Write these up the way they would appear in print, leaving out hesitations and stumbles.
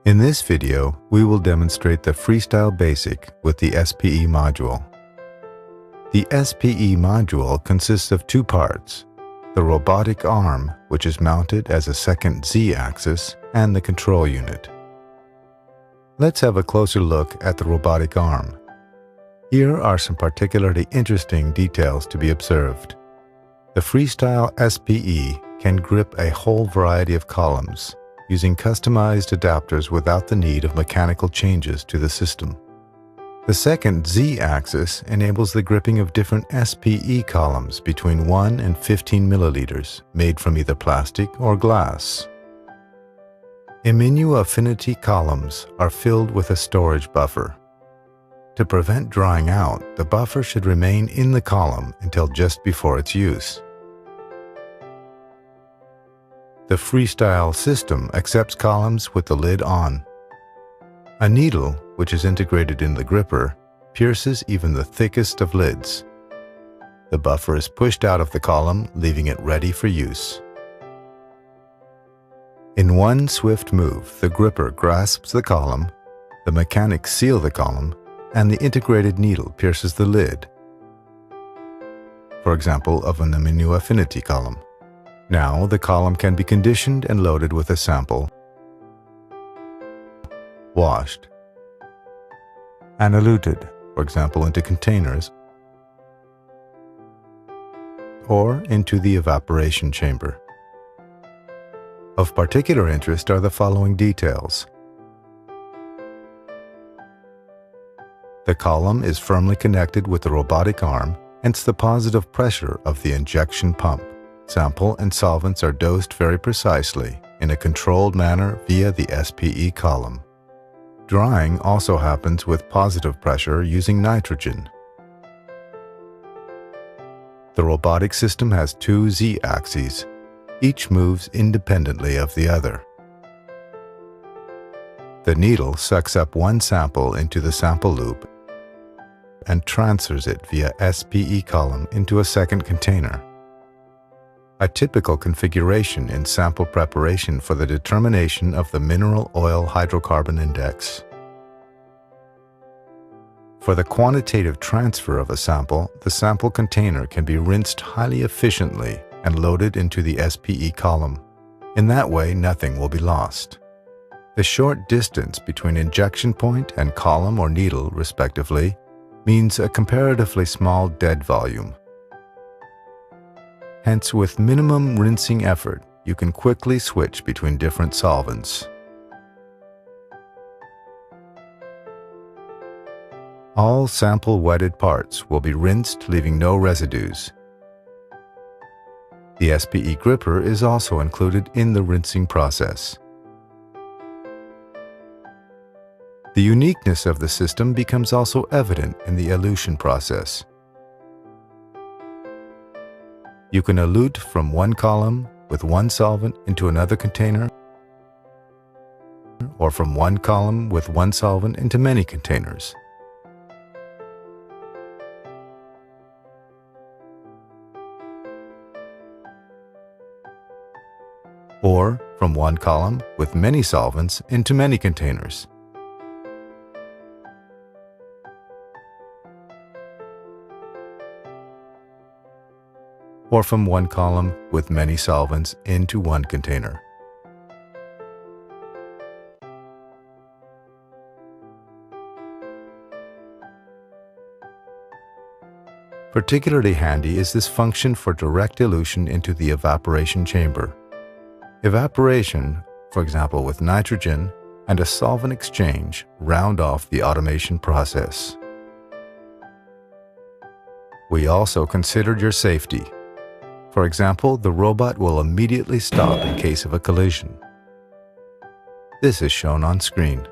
In this video, we will demonstrate the FREESTYLE Basic with the SPE module. The SPE module consists of two parts: the robotic arm, which is mounted as a second Z-axis, and the control unit. Let's have a closer look at the robotic arm. Here are some particularly interesting details to be observed. The FREESTYLE SPE can grip a whole variety of columns, using customized adapters without the need of mechanical changes to the system. The second Z-axis enables the gripping of different SPE columns between 1 and 15 milliliters, made from either plastic or glass. Iminu affinity columns are filled with a storage buffer. To prevent drying out, the buffer should remain in the column until just before its use. The FREESTYLE system accepts columns with the lid on. A needle, which is integrated in the gripper, pierces even the thickest of lids. The buffer is pushed out of the column, leaving it ready for use. In one swift move, the gripper grasps the column, the mechanics seal the column, and the integrated needle pierces the lid, for example, of an Iminu affinity column. Now the column can be conditioned and loaded with a sample, washed, and eluted, for example, into containers or into the evaporation chamber. Of particular interest are the following details. The column is firmly connected with the robotic arm, hence the positive pressure of the injection pump. Sample and solvents are dosed very precisely in a controlled manner via the SPE column. Drying also happens with positive pressure using nitrogen. The robotic system has two Z-axes. Each moves independently of the other. The needle sucks up one sample into the sample loop and transfers it via SPE column into a second container. A typical configuration in sample preparation for the determination of the mineral oil hydrocarbon index. For the quantitative transfer of a sample, the sample container can be rinsed highly efficiently and loaded into the SPE column. In that way, nothing will be lost. The short distance between injection point and column or needle, respectively, means a comparatively small dead volume. Hence, with minimum rinsing effort, you can quickly switch between different solvents. All sample wetted parts will be rinsed, leaving no residues. The SPE gripper is also included in the rinsing process. The uniqueness of the system becomes also evident in the elution process. You can elute from one column with one solvent into another container, or from one column with one solvent into many containers. Or from one column with many solvents into many containers. Or from one column with many solvents into one container. Particularly handy is this function for direct elution into the evaporation chamber. Evaporation, for example with nitrogen, and a solvent exchange round off the automation process. We also considered your safety. For example, the robot will immediately stop in case of a collision. This is shown on screen.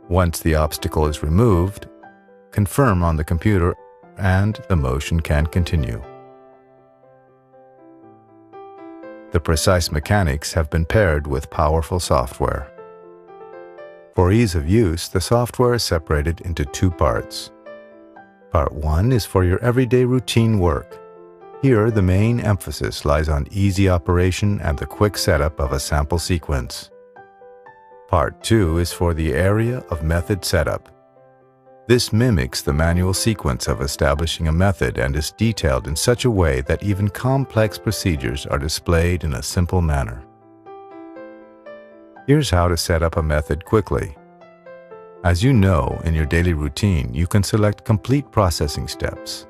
Once the obstacle is removed, confirm on the computer and the motion can continue. The precise mechanics have been paired with powerful software. For ease of use, the software is separated into two parts. Part 1 is for your everyday routine work. Here, the main emphasis lies on easy operation and the quick setup of a sample sequence. Part 2 is for the area of method setup. This mimics the manual sequence of establishing a method and is detailed in such a way that even complex procedures are displayed in a simple manner. Here's how to set up a method quickly. As you know, in your daily routine, you can select complete processing steps.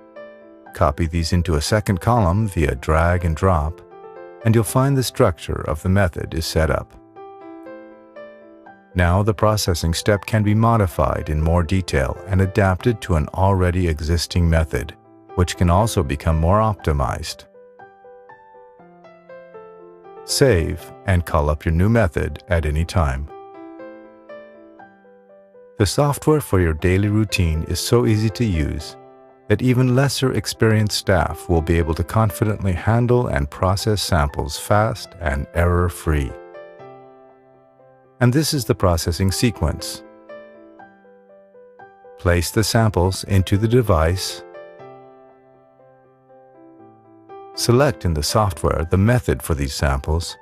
Copy these into a second column via drag and drop, and you'll find the structure of the method is set up. Now the processing step can be modified in more detail and adapted to an already existing method, which can also become more optimized. Save and call up your new method at any time. The software for your daily routine is so easy to use that even lesser experienced staff will be able to confidently handle and process samples fast and error-free. And this is the processing sequence. Place the samples into the device. Select in the software the method for these samples,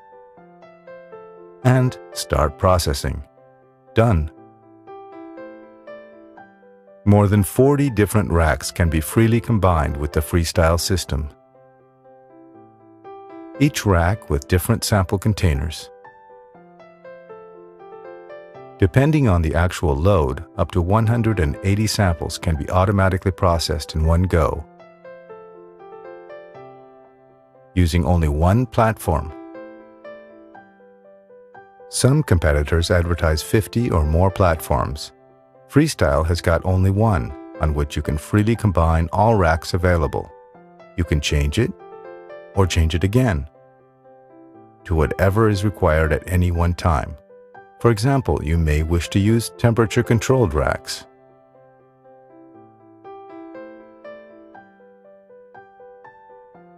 and start processing. Done. More than 40 different racks can be freely combined with the FREESTYLE system. Each rack with different sample containers. Depending on the actual load, up to 180 samples can be automatically processed in one go, using only one platform. Some competitors advertise 50 or more platforms. FREESTYLE has got only one, on which you can freely combine all racks available. You can change it, or change it again, to whatever is required at any one time. For example, you may wish to use temperature-controlled racks.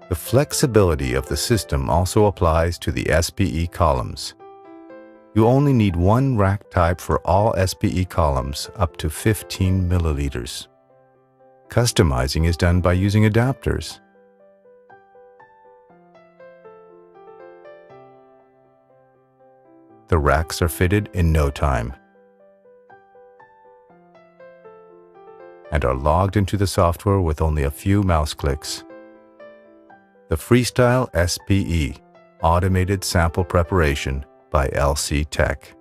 The flexibility of the system also applies to the SPE columns. You only need one rack type for all SPE columns up to 15 milliliters. Customizing is done by using adapters. The racks are fitted in no time and are logged into the software with only a few mouse clicks. The FREESTYLE SPE Automated Sample Preparation by LC Tech.